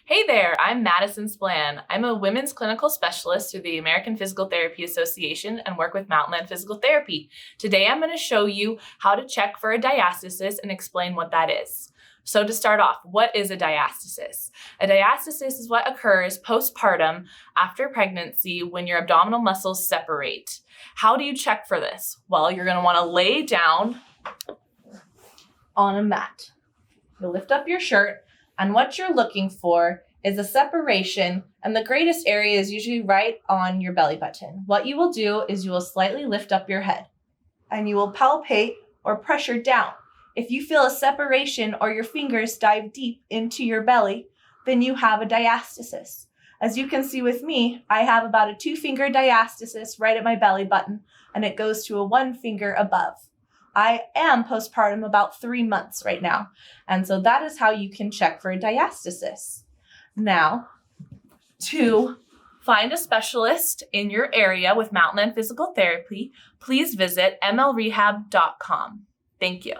Hey there, I'm Madison Splan. I'm a women's clinical specialist through the American Physical Therapy Association and work with Mountainland Physical Therapy. Today I'm going to show you how to check for a diastasis and explain what that is. So to start off, what is a diastasis? A diastasis is what occurs postpartum after pregnancy when your abdominal muscles separate. How do you check for this? Well, you're going to want to lay down on a mat. You'll lift up your shirt, and what you're looking for is a separation, and the greatest area is usually right on your belly button. What you will do is you will slightly lift up your head, and you will palpate or pressure down. If you feel a separation or your fingers dive deep into your belly, then you have a diastasis. As you can see with me, I have about a 2-finger diastasis right at my belly button, and it goes to a 1-finger above. I am postpartum about 3 months right now. And so that is how you can check for a diastasis. Now, to find a specialist in your area with Mountainland Physical Therapy, please visit mlrehab.com. Thank you.